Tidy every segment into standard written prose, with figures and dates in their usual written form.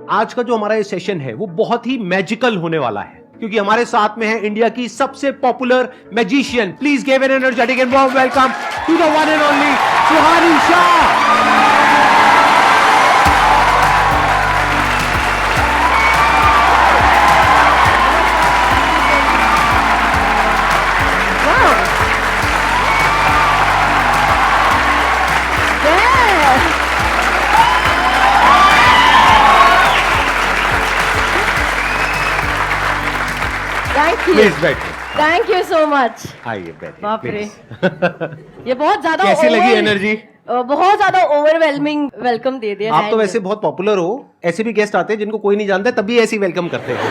आज का जो हमारा ये सेशन है वो बहुत ही मैजिकल होने वाला है, क्योंकि हमारे साथ में है इंडिया की सबसे popular magician. Please give an energetic and warm welcome to the one and only Suhani Shah. Thank you so much. आइए बैठिए। बाप रे, ये बहुत ज्यादा कैसी लगी एनर्जी? बहुत ज्यादा ओवरवेलमिंग वेलकम दे दिया। आप तो वैसे बहुत पॉपुलर हो, ऐसे भी गेस्ट आते हैं जिनको कोई नहीं जानता, तभी ऐसे वेलकम करते हैं।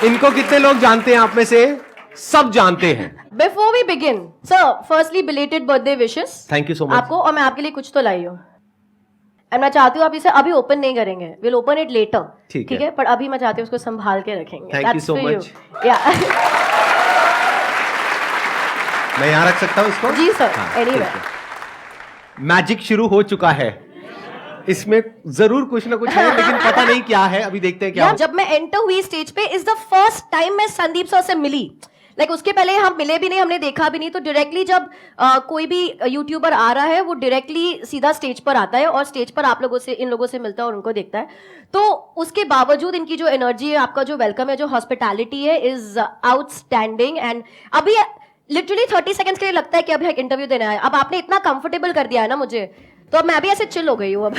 इनको कितने लोग जानते हैं आप में से? सब जानते हैं। Before we begin sir, firstly belated birthday wishes. Thank you so much आपको, और मैं आपके लिए कुछ तो लाई हूँ। एंड मैं चाहती हूँ आप इसे अभी ओपन नहीं करेंगे, विल ओपन इट लेटर, ठीक है? पर अभी मैं चाहती हूँ उसको संभाल के रखेंगे। Thank you so much. मैं यहाँ रख सकता हूँ इसको? जी सर, एनीवे। मैजिक शुरू हो चुका है, इसमें जरूर कुछ ना कुछ है, लेकिन पता नहीं क्या है, अभी देखते हैं क्या। जब मैं एंटर हुई स्टेज पे, इज द फर्स्ट टाइम मैं संदीप सर से मिली। उसके पहले हम मिले भी नहीं, हमने देखा भी नहीं। तो डायरेक्टली जब कोई भी यूट्यूबर आ रहा है, वो डायरेक्टली सीधा स्टेज पर आता है और स्टेज पर आप लोगों से, इन लोगों से मिलता है और उनको देखता है। तो उसके बावजूद इनकी जो एनर्जी है, आपका जो वेलकम है, जो हॉस्पिटैलिटी है, इज आउटस्टैंडिंग। एंड अभी लिटरली 30 सेकंड्स के लिए लगता है कि अभी एक इंटरव्यू देना है। अब आपने इतना कंफर्टेबल कर दिया है ना मुझे, तो अब मैं भी ऐसे चिल हो गई हूँ अब।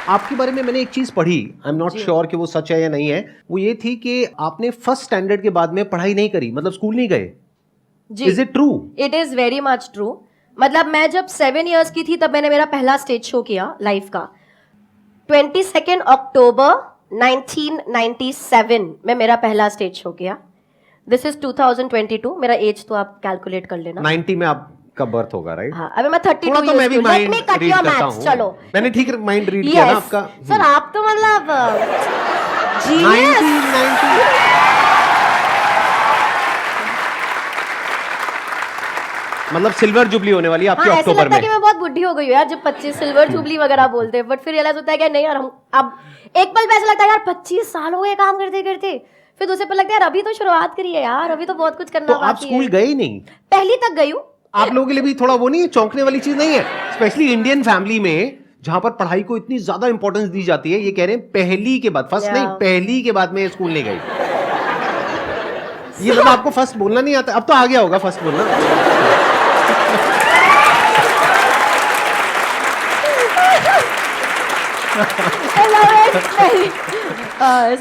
आपके बारे में मैंने एक चीज पढ़ी, आई एम नॉट श्योर कि वो सच है या नहीं है। वो ये थी कि आपने फर्स्ट स्टैंडर्ड के बाद में पढ़ाई नहीं करी, मतलब स्कूल नहीं गए। Is it true? It is very much true. मतलब मैं जब 7 इयर्स की थी, तब मैंने मेरा पहला स्टेज शो किया लाइफ का। 22 अक्टूबर 1997 में मेरा पहला स्टेज शो किया। This is 2022। मेरा एज तो आप कैलकुलेट कर लेना। 90 में आपका बर्थ होगा, राइट? हाँ, अभी मैं 32 तो मैं भी माइंड रीड करता हूँ। चलो, मैंने ठीक माइंड रीड किया ना आपका। सर आप तो मतलब मतलब सिल्वर जुबली होने वाली है आपकी अक्टूबर में। कि मैं बहुत बुढ़ी हो गई हूँ यार, जब 25 सिल्वर जुबली वगैरह बोलते हैं। बट फिर रियलाइज होता है कि नहीं यार, हम अब एक पल पे ऐसा लगता है यार 25 साल हो गए काम करते करते। फिर दूसरे पर लगता है यार अभी तो शुरुआत करी है यार, अभी तो बहुत कुछ करना बाकी है। तो आप स्कूल गए ही नहीं? पहली तक गई हूँ। आप लोगों के लिए भी थोड़ा वो नहीं है, चौंकने वाली चीज नहीं है? स्पेशली इंडियन फैमिली में, जहां पर पढ़ाई को इतनी ज्यादा इंपॉर्टेंस दी जाती है। ये कह रहे हैं पहली के बाद, फर्स्ट नहीं, पहली के बाद में स्कूल नहीं गई। ये मतलब आपको फर्स्ट बोलना नहीं आता? अब तो आ गया होगा फर्स्ट बोलना।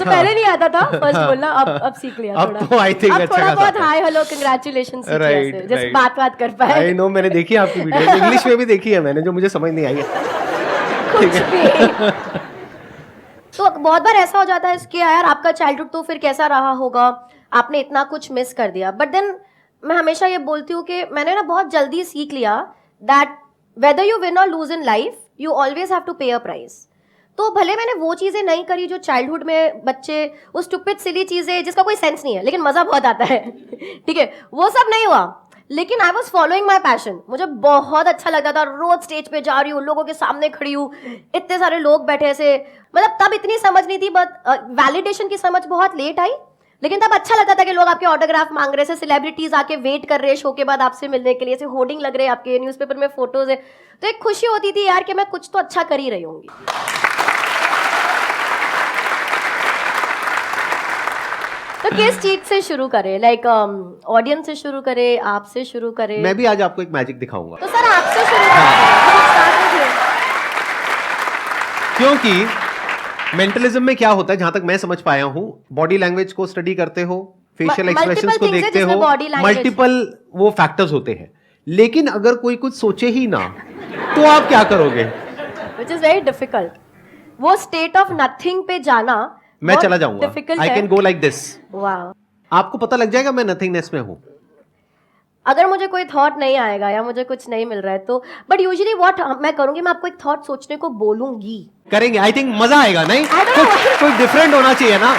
पहले नहीं आता था फर्स्ट बोलना, अब सीख लिया थोड़ा। अब तो आई थिंक अच्छा थोड़ा बहुत हाय हेलो कांग्रेचुलेशंस सीख लिया, जैसे बात कर पाए। आई नो, मैंने देखी है आपकी वीडियो, इंग्लिश में भी देखी है मैंने, जो मुझे समझ नहीं आई है। कुछ भी। तो बहुत बार ऐसा हो जाता है कि यार आपका चाइल्डहुड तो फिर कैसा रहा होगा, आपने इतना कुछ मिस कर दिया। बट देन मैं हमेशा ये बोलती हूँ कि मैंने ना बहुत जल्दी सीख लिया दैट वेदर यू विन और lose in life, you always have to pay a price. तो भले मैंने वो चीजें नहीं करी जो चाइल्डहुड में बच्चे, वो स्टूपिड सिली चीजें जिसका कोई सेंस नहीं है लेकिन मजा बहुत आता है, ठीक है, वो सब नहीं हुआ। लेकिन I was following my passion. मुझे बहुत अच्छा लगता था, रोज स्टेज पे जा रही हूँ, लोगों के सामने खड़ी हूँ, इतने सारे लोग बैठे ऐसे। मतलब तब इतनी समझ नहीं थी, बट वैलिडेशन की समझ बहुत लेट आई। लेकिन तब अच्छा लगता था कि लोग आपके ऑटोग्राफ मांग रहे, सेलिब्रिटीज आके वेट कर रहे हैं शो के बाद आपसे मिलने के लिए, ऐसे होर्डिंग लग रहे हैं आपके, न्यूज़पेपर में फोटोज है। तो एक खुशी होती थी यार कि मैं कुछ तो अच्छा कर ही रही होंगी। तो किस चीज से शुरू करें? लाइक ऑडियंस से शुरू करें, आपसे शुरू करें? मैं भी आज आपको एक मैजिक दिखाऊंगा। तो सर आपसे शुरू करें, क्योंकि मेंटलिज्म में क्या होता है, जहां तक मैं समझ पाया हूं, बॉडी लैंग्वेज को स्ट्डी करते हो, फेशियल एक्सप्रेशंस को देखते हो, मल्टीपल वो फैक्टर्स होते हैं। लेकिन अगर कोई कुछ सोचे ही ना, तो आप क्या करोगे? Which is very difficult. वो स्टेट ऑफ नथिंग पे जाना मैं चला जाऊंगा, I can go like this. Wow, आपको पता लग जाएगा मैं नथिंगनेस में हूं। अगर मुझे कोई थॉट नहीं आएगा या मुझे कुछ नहीं मिल रहा है तो, बट यूजुअली व्हाट मैं करूंगी, मैं आपको एक थॉट सोचने को बोलूंगी। करेंगे, आई थिंक मजा आएगा। नहीं, कुछ डिफरेंट होना चाहिए ना।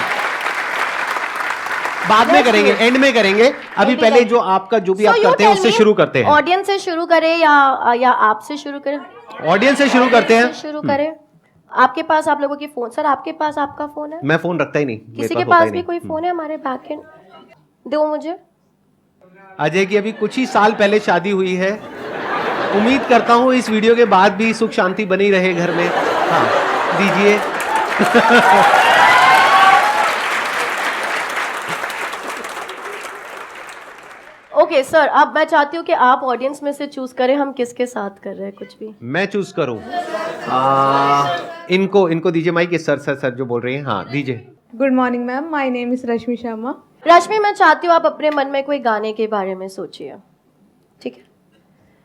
बाद में करेंगे, एंड में करेंगे। अभी पहले जो आपका जो भी आप करते हैं उससे शुरू करते हैं। ऑडियंस से शुरू करें या आपसे शुरू करें? ऑडियंस से शुरू करते हैं। शुरू करें। आपके पास आप लोगों की फोन, सर आपके पास आपका फोन है? मैं फोन रखता ही नहीं। किसी के पास भी कोई फोन है? हमारे बैक एंड दो मुझे। अजय की अभी कुछ ही साल पहले शादी हुई है। उम्मीद करता हूँ इस वीडियो के बाद भी सुख शांति बनी रहे घर में। हाँ दीजिए। ओके सर, अब मैं चाहती हूँ कि आप ऑडियंस में से चूज करें हम किसके साथ कर रहे हैं कुछ भी। मैं चूज करूं? इनको दीजिए माइक। सर जो बोल रही हैं। हाँ दीजिए। Good morning ma'am, my name is Rashmi Sharma. Rashmi, मैं चाहती हूँ आप अपने मन में कोई गाने के बारे में सोचिए, ठीक है?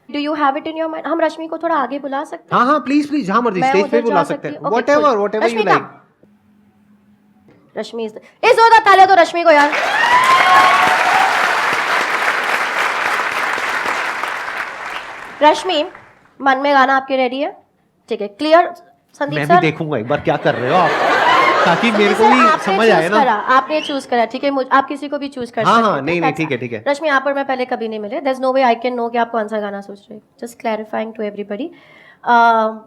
Do you have it in your mind? हम रश्मि को थोड़ा आगे बुला सकते हैं? हाँ प्लीज जहाँ मर्जी स्टेज पे बुला सकते हैं। Whatever you like. रश्मि इस जोरदार तालियां तो रश्मि को यार। रश्मि, मन में गाना आपके रेडी है? ठीक है, क्लियर? संदीप मैं सर, भी देखूंगा एक बार क्या कर रहे हो आप, ताकि मेरे को भी समझ आए ना। आपने चूज करा, ठीक है? आप किसी को भी चूज कर सकते हैं। हाँ नहीं ठीक है। रश्मि, आप और मैं पहले कभी नहीं मिले। There's no way I can know कि आप कौन सा गाना सोच रहे हैं। Just clarifying to everybody.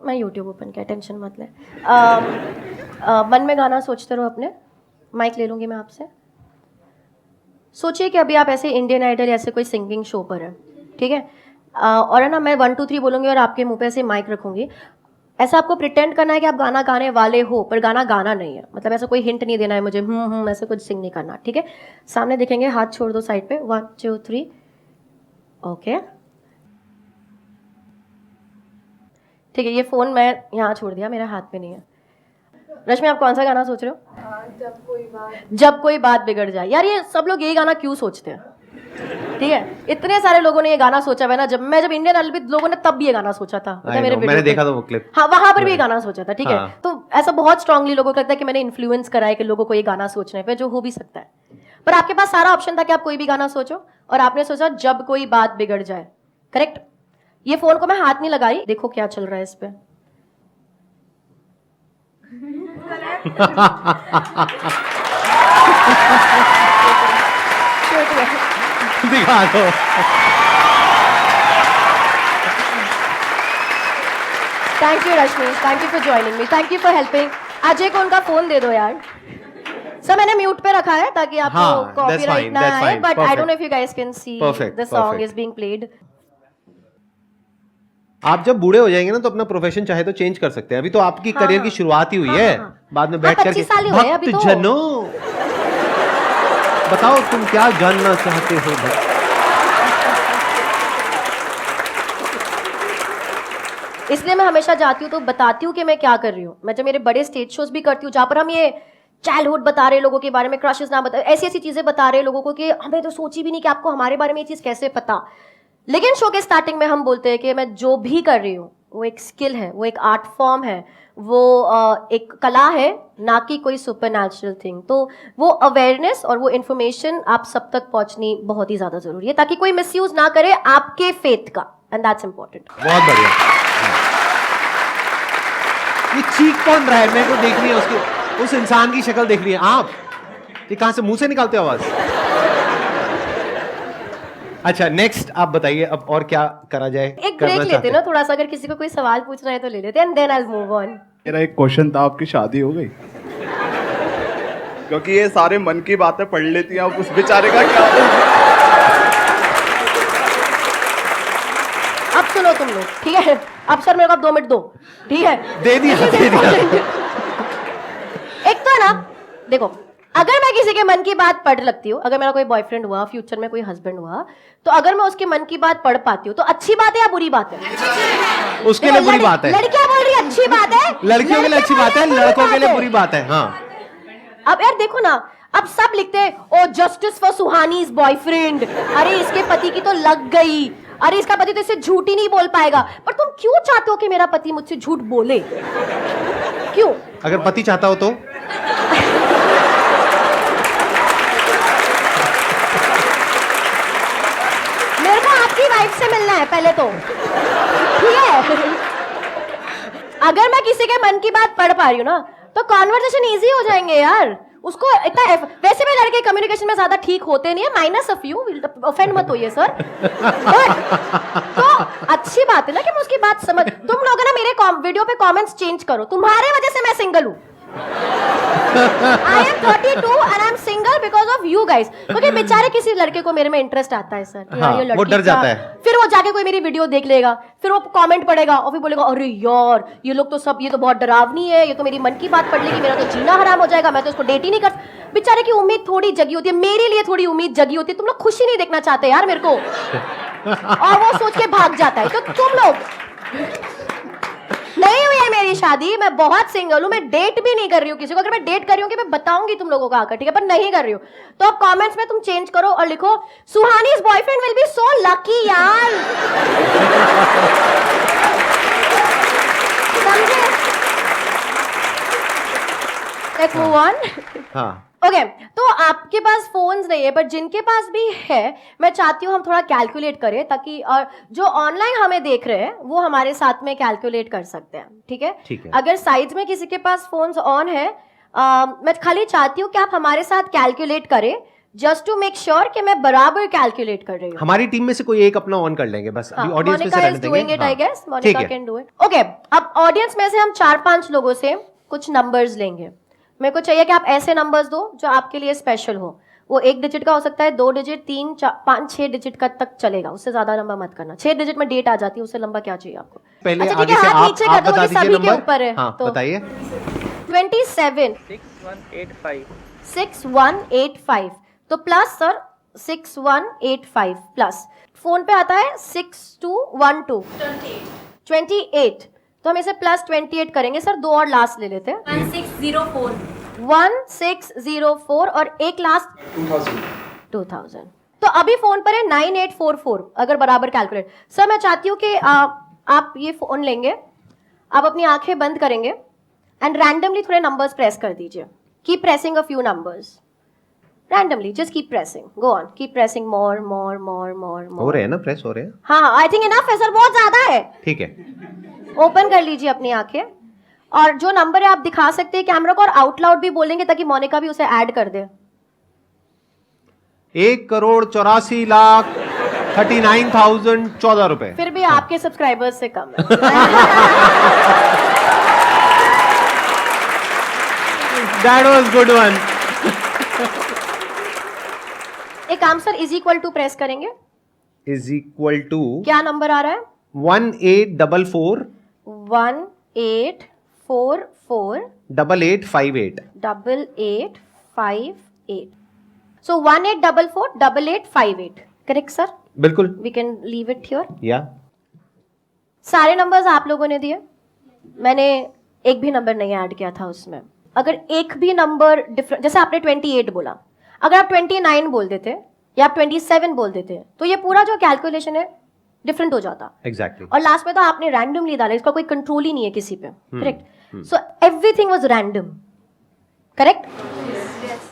मैं YouTube ओपन किया, टेंशन मत ले। मन में गाना सोचते रहो अपने। माइक ले लूंगी मैं आपसे। सोचिए कि अभी आप ऐसे इंडियन आइडल ऐसे कोई सिंगिंग शो पर है, ठीक है? और है ना, मैं 1 2 3 बोलूंगी और आपके मुंह पे ऐसे माइक रखूंगी। ऐसा आपको प्रिटेंड करना है कि आप गाना गाने वाले हो, पर गाना गाना नहीं है। मतलब ऐसा कोई हिंट नहीं देना है मुझे, ऐसे कुछ सिंग नहीं करना, ठीक है? सामने देखेंगे, हाथ छोड़ दो साइड पे। 1 2 3। ओके, ठीक है। ये फोन मैं यहाँ छोड़ दिया, मेरा हाथ में नहीं है। रश्मि, आप कौन सा गाना सोच रहे हो? जब कोई बात बिगड़ जाए। यार ये सब लोग यही गाना क्यों सोचते हैं? ठीक है, इतने सारे लोगों ने ये गाना सोचा है ना। जब इंडियन आइडल भी लोगों ने तब भी ये गाना सोचा था। मैंने देखा था वो क्लिप। हाँ, वहां पर भी ये गाना सोचा था, ठीक है? तो ऐसा बहुत स्ट्रांगली लोगों को लगता है कि मैंने इन्फ्लुएंस करा है कि लोगों को ये गाना सोचने पे, जो हो भी सकता है। पर आपके पास सारा ऑप्शन था कि आप कोई भी गाना सोचो, और आपने सोचा जब कोई बात बिगड़ जाए। करेक्ट? ये फोन को मैं हाथ नहीं लगाई, देखो क्या चल रहा है इस पे। दिखा दो। Thank you Rashmi, thank you for joining me, thank you for helping. Ajay को उनका फोन दे दो यार। सर मैंने म्यूट पे रखा है ताकि आपको कॉपीराइट ना आए, but I don't know if you guys can see the song is being played. आप जब बूढ़े हो जाएंगे ना तो अपना प्रोफेशन चाहे तो चेंज कर सकते हैं। अभी तो आपकी करियर की शुरुआत ही हुई है। बाद में बैठ करके भक्त जनों बताओ तुम क्या जानना चाहते हो। इसलिए मैं हमेशा जाती हूँ तो बताती हूँ कि मैं क्या कर रही हूँ। मैं जब मेरे बड़े स्टेज शोज भी करती हूँ जहाँ पर हम ये चाइल्डहुड बता रहे लोगों के बारे में, क्रशेस ना बता, ऐसी ऐसी चीजें बता रहे लोगों को कि हमें तो सोची भी नहीं कि आपको हमारे बारे में ये चीज कैसे पता। लेकिन शो के स्टार्टिंग में हम बोलते हैं कि मैं जो भी कर रही हूँ वो एक स्किल है, वो एक आर्ट फॉर्म है, वो एक कला है, ना कि कोई सुपरनैचुरल थिंग। तो वो अवेयरनेस और वो इन्फॉर्मेशन आप सब तक पहुंचनी बहुत ही ज्यादा जरूरी है, ताकि कोई मिसयूज ना करे आपके फेथ का, एंड दैट्स इंपॉर्टेंट। बहुत बढ़िया। ये चीख कौन रहा है? मेरे को देखनी है उसकी, उस इंसान की शक्ल देखनी है। आप ये कहां से मुंह से निकालते हो आवाज? अच्छा नेक्स्ट आप बताइए अब और क्या करा जाए। एक ब्रेक लेते हैं ना थोड़ा सा, अगर किसी को कोई सवाल पूछना है तो ले लेते हैं, and then I will move on. मेरा एक क्वेश्चन था, आपकी शादी हो गई? क्योंकि ये सारे मन की बातें पढ़ लेती हैं, अब उस बेचारे का क्या? अब सुनो तुम लोग, ठीक है? अब सर मेरे को 2 मिनट दो, ठीक है? दे दिया। एक तो है ना, देखो, अगर मैं किसी के मन की बात पढ़ लगती हूँ, अगर मेरा कोई बॉयफ्रेंड हुआ, फ्यूचर में कोई हस्बैंड हुआ, तो अगर मैं उसके मन की बात पढ़ पाती हूँ तो अच्छी बात है या बुरी बात है? उसके लिए बुरी बात है। लड़कियां बोल रही अच्छी बात है, लड़कियों के लिए अच्छी बात है, लड़कों के लिए बुरी बात है। हाँ, अब यार देखो ना, अब सब लिखते हैं ओ जस्टिस फॉर सुहानीज बॉयफ्रेंड, अरे इसके पति की तो लग गई, अरे इसका पति तो इससे झूठ ही नहीं बोल पाएगा। पर तुम क्यों चाहते हो कि मेरा पति मुझसे झूठ बोले? क्यों? अगर पति चाहता हो तो मेरे को आपकी वाइफ से मिलना है पहले तो, ठीक है? अगर मैं किसी के मन की बात पढ़ पा रही हूँ ना तो कॉन्वर्सेशन इजी हो जाएंगे यार। उसको इतना वैसे भी लड़के कम्युनिकेशन में ज्यादा ठीक होते नहीं है, माइनस ऑफ यू, ऑफेंड मत होइए सर। तो अच्छी बात है ना कि मैं उसकी बात समझ। तुम लोग ना मेरे वीडियो पे कमेंट्स चेंज करो, तुम्हारे वजह से मैं सिंगल हूँ। I am 32 and I am single because of you guys। क्योंकि बेचारे किसी लड़के को मेरे में इंटरेस्ट आता है सर, हाँ, ये लड़की वो डर जाता है। फिर वो जाके कोई मेरी वीडियो देख लेगा, फिर वो कमेंट पढ़ेगा और फिर बोलेगा अरे यार ये लोग तो सब, ये तो बहुत डरावनी है, ये तो मेरी मन की बात पढ़ लेगी, मेरा तो जीना हराम हो जाएगा, मैं तो इसको डेट ही नहीं कर। बेचारे की उम्मीद थोड़ी जगी होती है, मेरे लिए थोड़ी उम्मीद जगी होती है। तुम लोग खुशी नहीं देखना चाहते यार मेरे को, और वो सोच के भाग जाता है। तो तुम लोग, नहीं हुई है मेरी शादी, मैं बहुत सिंगल हूं, मैं डेट भी नहीं कर रही हूँ किसी को। अगर मैं डेट कर रही हूँ कि मैं बताऊंगी तुम लोगों को आकर, ठीक है, पर नहीं कर रही हूँ। तो अब कमेंट्स में तुम चेंज करो और लिखो सुहानी's boyfriend will be so lucky यार। समझे? Let's move on. हाँ ओके तो आपके पास फोन्स नहीं है, बट जिनके पास भी है, मैं चाहती हूँ हम थोड़ा कैलकुलेट करें, ताकि और जो ऑनलाइन हमें देख रहे हैं वो हमारे साथ में कैलकुलेट कर सकते हैं, ठीक है? ठीक है। अगर साइड्स में किसी के पास फोन्स ऑन है, मैं खाली चाहती हूँ कि आप हमारे साथ कैलकुलेट करें, जस्ट टू मेक श्योर कि मैं बराबर कैलकुलेट कर रही हूँ। हमारी टीम में से कोई एक अपना ऑन कर लेंगे बस, अभी ऑडियंस में से रहने देंगे। Monica can do it. Okay अब ऑडियंस में से हम 4-5 लोगों से कुछ नंबर्स लेंगे। मेरे को चाहिए कि आप ऐसे नंबर्स दो जो आपके लिए स्पेशल हो। वो 1 डिजिट का हो सकता है, 2 डिजिट, 3, 4, 5, 6 डिजिट का तक चलेगा, उससे ज्यादा नंबर मत करना। 6 डिजिट में डेट आ जाती है, उससे लंबा क्या चाहिए आपको? पहले अच्छा, आगे ठीक से है, हाथ नीचे कर दो, बता ये दीजिए सभी के नंबर। ऊपर है। हाँ, तो बताइए। 27 6185 तो प्लस सर 6185 प्लस फोन पे आता है 6212 28 तो हम इसे प्लस 28 करेंगे सर। 2 और लास्ट ले लेते हैं, 1604 और एक लास्ट 2000। तो अभी फोन पर है 9844 अगर बराबर कैलकुलेट। सर मैं चाहती हूँ कि आप ये फोन लेंगे, आप अपनी आंखें बंद करेंगे एंड रैंडमली थोड़े नंबर्स प्रेस कर दीजिए। Keep pressing a few numbers randomly, just keep pressing, go on, keep pressing more हो रहे हैं ना, प्रेस हो रहे हैं। हाँ आई थिंक इनफ है सर, बहुत ज्यादा है। ठीक है, ओपन कर लीजिए अपनी आंखें और जो नंबर है आप दिखा सकते हैं कैमरा को, और आउट लाउड भी बोलेंगे ताकि मोनिका भी उसे ऐड कर दे। 1,84,39,014 रुपए। फिर भी आपके सब्सक्राइबर्स से कम है। That was good one। एक काम sir, is equal to press करेंगे, इज इक्वल टू क्या नंबर आ रहा है? 1844 1844 8858 8858 so 1844 8858 करेक्ट सर? बिल्कुल, we can leave it here. या सारे नंबर्स आप लोगों ने दिए, मैंने एक भी नंबर नहीं ऐड किया था उसमें। अगर एक भी नंबर डिफरेंट, जैसे आपने 28 बोला, अगर आप 29 बोल देते या आप 27 बोल देते तो ये पूरा जो कैलकुलेशन है डिफरेंट हो जाता। एग्जैक्टली। और लास्ट में तो आपने रैंडमली डाला, इसका कोई कंट्रोल ही नहीं है किसी पे, correct? So everything was random, correct?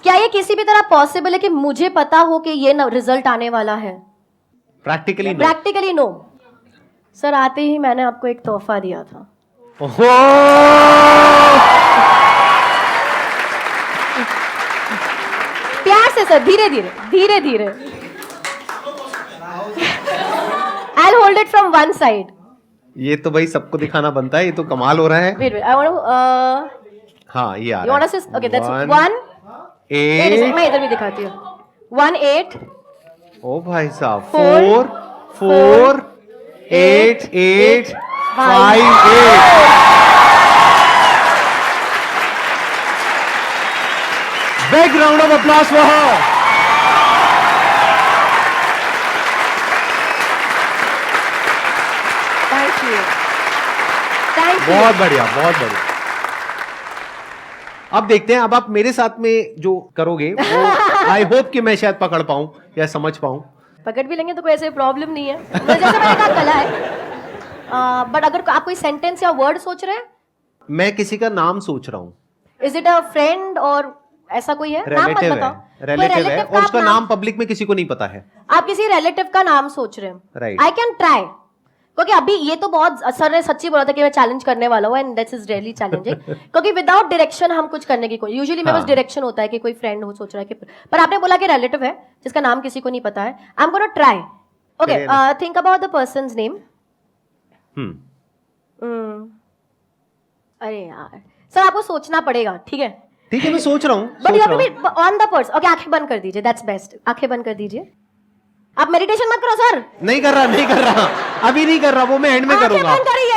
क्या ये किसी भी तरह पॉसिबल है कि मुझे पता हो कि ये रिजल्ट आने वाला है? Practically no sir. आते ही मैंने आपको एक तोहफा दिया था। प्यार से सर, धीरे धीरे I'll hold it from one side। ये तो भाई सबको दिखाना बनता है, ये तो कमाल हो रहा है। Wait, I want to हाँ, ये आ you रहा want है। to okay, that's 1 8 मैं इधर भी दिखाती हूँ। 1 8 ओ भाई साहब, 4 4 8 8 5 8। Big round of applause for her। Thank you। बहुत बढ़िया, बहुत बढ़िया। अब देखते हैं, अब आप मेरे साथ में जो करोगे वो आई होप कि मैं शायद पकड़ पाऊं या समझ पाऊं। पकड़ भी लेंगे तो कोई ऐसे प्रॉब्लम नहीं है, जैसे मैंने कहा कला है। बट अगर आप कोई सेंटेंस या वर्ड सोच रहे हैं, मैं किसी का नाम सोच रहा हूं। इज इट अ फ्रेंड और ऐसा कोई है? नाम मत बताओ। रिलेटिव है और उसका नाम पब्लिक में किसी को नहीं पता है। आप किसी रिलेटिव का नाम सोच रहे हैं, राइट। आई कैन ट्राई, क्योंकि अभी ये तो बहुत सर ने सच्ची बोला था कि मैं चैलेंज करने वाला हूँ and that is really challenging क्योंकि विदाउट डायरेक्शन हम कुछ करने की कोई यूजुअली मेरे पास डायरेक्शन होता है कि कोई फ्रेंड हो सोच रहा है कि पर आपने बोला कि रिलेटिव है जिसका नाम किसी को नहीं पता है I am gonna try okay think about the persons name अरे यार सर आपको सोचना पड़ेगा ठीक है मैं सोच रहा हूँ but you have to be on the person okay आंखें बंद कर दीजिए दैट्स बेस्ट आंखें बंद कर दीजिए आप मेडिटेशन मत करो सर नहीं कर रहा अभी नहीं कर रहा वो मैं एंड में करूंगा आंखें बंद करिए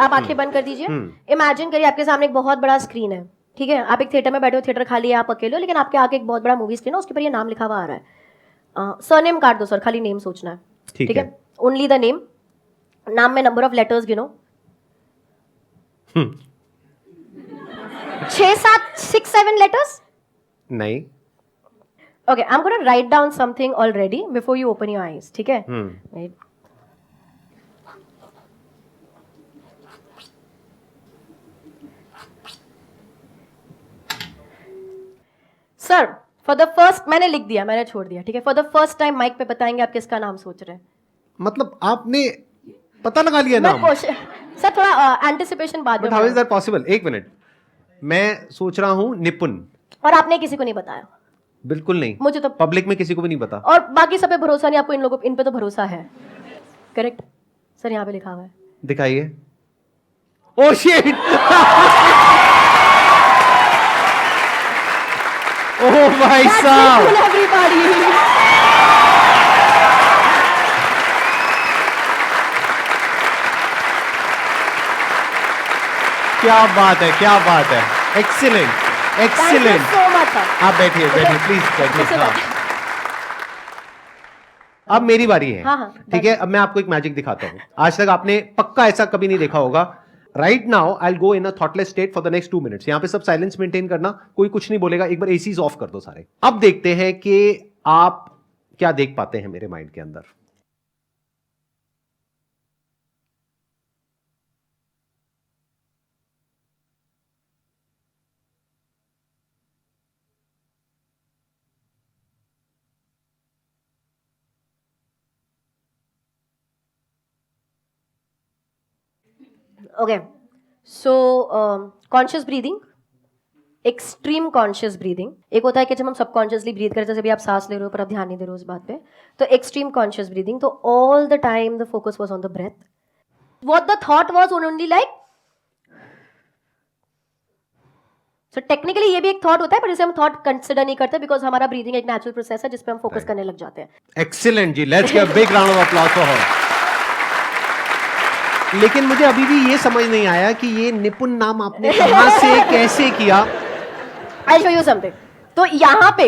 आप आंखें बंद कर दीजिए इमेजिन करिए आपके सामने एक बहुत बड़ा स्क्रीन है ठीक है आप एक थिएटर में बैठे हो थिएटर खाली है आप अकेले हो लेकिन आपके आगे एक बहुत बड़ा मूवी स्क्रीन है उसके ऊपर ये नाम लिखा हुआ आ रहा है सरनेम काट दो सर खाली नेम सोचना है ठीक है ओनली द नेम नाम में नंबर ऑफ लेटर्स गिनो 6-7 letters? नहीं. Okay, I'm going to write down something already before you open your eyes. ठीक है? Wait. Sir, for the first मैंने लिख दिया, मैंने छोड़ दिया, ठीक है? For the first time mic पे बताएंगे आप किसका नाम सोच रहे हैं? मतलब आपने पता लगा लिया नाम? सर थोड़ा एंटिसिपेशन बाद में. But how is that possible? एक मिनट. मैं सोच रहा हूँ निपुण. और आपने किसी को नहीं बताया? बिल्कुल नहीं. मुझे तो पब्लिक में किसी को भी नहीं पता. और बाकी सब पे भरोसा नहीं, आपको इन लोगों इन पे तो भरोसा है. करेक्ट? सर यहाँ पे लिखा हुआ है. दिखाइए. Oh shit. ओह भाई साहब. क्या बात है, क्या बात है. Excellent, excellent. आप बैठिए, बैठिए प्लीज बैठिए. अब मेरी बारी है. ठीक है, अब मैं आपको एक मैजिक दिखाता हूं. आज तक आपने पक्का ऐसा कभी नहीं देखा होगा. Right now I will go in a thoughtless state for the next 2 minutes. यहां पे सब साइलेंस मेंटेन करना, कोई कुछ नहीं बोलेगा. एक बार एसीज ऑफ कर दो सारे. अब देखते हैं कि आप क्या देख पाते हैं मेरे माइंड के अंदर. Okay, so conscious breathing, extreme conscious breathing. एक होता है कि जब हम subconsciously breathe करते हैं, जैसे भी आप सांस ले रहे हो पर आप ध्यान नहीं दे रहे हो उस बात पे, तो extreme conscious breathing. तो all the time the focus was on the breath. What the thought was only like. So technically ये भी एक thought होता है, पर इसे हम thought consider नहीं करते because हमारा breathing एक natural process है जिसपे हम focus करने लग जाते हैं. Excellent ji, let's give a big round of applause for her. लेकिन मुझे अभी भी ये समझ नहीं आया कि ये निपुण नाम आपने कहां से कैसे किया. I'll show you something. तो यहाँ पे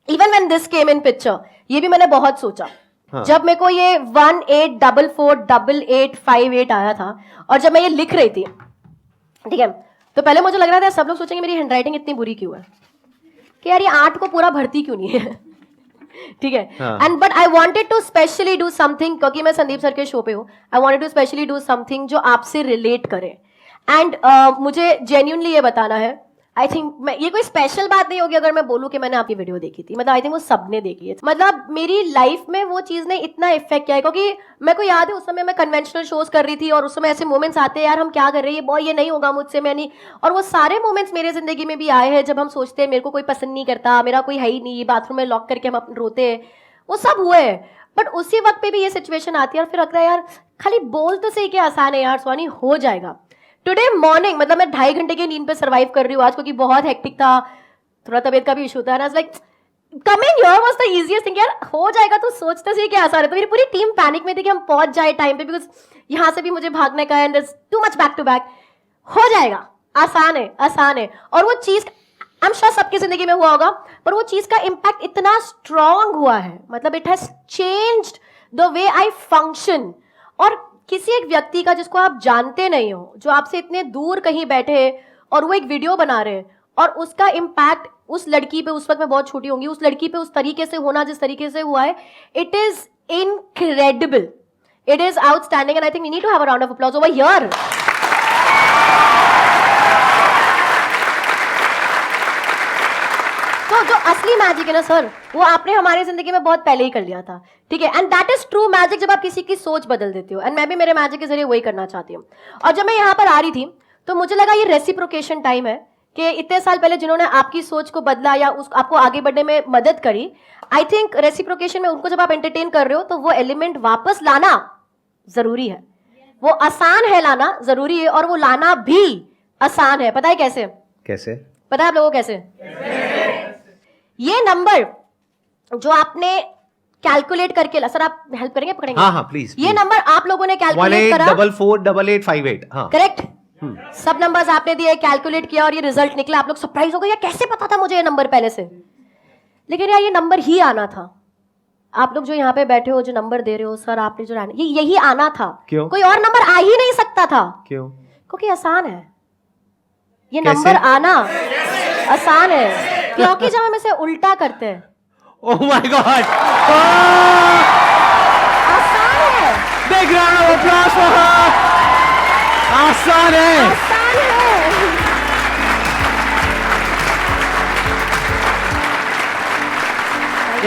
even when this came in picture, ये भी मैंने बहुत सोचा. हाँ. जब मेरे को ये 18448858 आया था और जब मैं ये लिख रही थी, ठीक है, तो पहले मुझे लग रहा था सब लोग सोचेंगे मेरी हैंडराइटिंग इतनी बुरी क्यों है कि यार ये 8 को पूरा भरती क्यों नहीं है. ठीक है. And but I wanted to specially do something, क्योंकि मैं संदीप सर के शो पे हूँ. I wanted to specially do something जो आपसे रिलेट करे. एंड मुझे जेन्युइनली ये बताना है, आई थिंक मैं ये कोई स्पेशल बात नहीं होगी अगर मैं बोलूं कि मैंने आपकी वीडियो देखी थी. मतलब आई थिंक वो सबने देखी है. मतलब मेरी लाइफ में वो चीज ने इतना इफेक्ट किया है, क्योंकि मेरे को याद है उस समय मैं कन्वेंशनल शोज कर रही थी और उस समय ऐसे मोमेंट्स आते हैं यार हम क्या कर रहे हैं, बॉय ये नहीं होगा मुझसे, मैं नहीं. और वो सारे मोमेंट्स मेरे जिंदगी में भी आए हैं जब हम सोचते हैं मेरे को कोई पसंद नहीं करता, मेरा कोई है ही नहीं, बाथरूम में लॉक करके हम रोते हैं, वो सब हुए हैं. बट उसी वक्त पे भी ये सिचुएशन आती है और फिर लगता है यार खाली बोल तो सही, क्या आसान है यार स्वानी, हो जाएगा. टुडे मॉर्निंग मतलब मैं 2.5 घंटे की नींद पे सर्वाइव कर रही हूँ आज, क्योंकि बहुत हेक्टिक था, थोड़ा तबीयत का भी इशू था. Like coming here was the easiest thing. यार हो जाएगा तो सोचते सही क्या आसान है. तो मेरी पूरी टीम पैनिक में थी कि हम पहुंच जाए टाइम पे, बिकॉज यहाँ से भी मुझे भागने का है and too much back to back. हो जाएगा, आसान है, आसान है. और वो चीज आई एम श्योर सबकी जिंदगी में हुआ होगा, पर वो चीज का इम्पैक्ट इतना स्ट्रॉन्ग हुआ है, मतलब it has changed the way I function. और किसी एक व्यक्ति का जिसको आप जानते नहीं हो, जो आपसे इतने दूर कहीं बैठे और वो एक वीडियो बना रहे हैं और उसका इम्पैक्ट उस लड़की पे, उस वक्त मैं बहुत छोटी होंगी, उस लड़की पे उस तरीके से होना जिस तरीके से हुआ है, it is incredible, it is outstanding. And I think we need to have a round of applause over here. तो वो जो असली मैजिक है ना सर, वो आपने हमारी जिंदगी में बहुत पहले ही कर लिया था, ठीक है। And that is true magic, जब आप किसी की सोच बदल देते हो। एंड मैं भी मेरे मैजिक के जरिए वही करना चाहती हूँ। और जब मैं यहाँ पर आ रही थी तो मुझे लगा ये रेसिप्रोकेशन टाइम है कि इतने साल पहले जिन्होंने आपकी सोच को बदला या आपको आगे बढ़ने में मदद करी, आई थिंक रेसिप्रोकेशन में उनको जब आप एंटरटेन कर रहे हो तो वो एलिमेंट वापस लाना जरूरी है। वो आसान है लाना, जरूरी है, और वो लाना भी आसान है। पता है कैसे? कैसे पता है आप लोगों को कैसे? ये नंबर जो आपने कैलकुलेट करके, सर आप हेल्प करेंगे, पकड़ेंगे? हाँ हाँ प्लीज। ये नंबर आप लोगों ने कैलकुलेट करा, 18448858। हाँ करेक्ट। सब नंबर्स आपने दिए, कैलकुलेट किया और ये रिजल्ट निकला। आप लोग सरप्राइज हो गए, यार कैसे पता था मुझे ये नंबर पहले से? लेकिन यार ये नंबर ही आना था। आप लोग जो यहाँ पे बैठे हो, जो नंबर दे रहे हो, सर आपने जो ये यही आना था। क्यों? कोई और नंबर आ ही नहीं सकता था। क्यों? क्योंकि आसान है ये कैसे? नंबर आना आसान है, क्योंकि जब हम इसे उल्टा करते हैं। ओह माय गॉड, आसान है, big round of applause for her. आसान है, आसान है।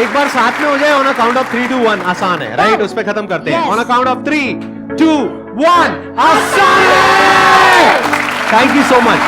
एक बार साथ में हो जाए, ऑन अ काउंट ऑफ 3 2 1। आसान है, राइट? उस पे खत्म करते हैं। Yes. On a count of 3 2 1। आसान है। Thank you so much.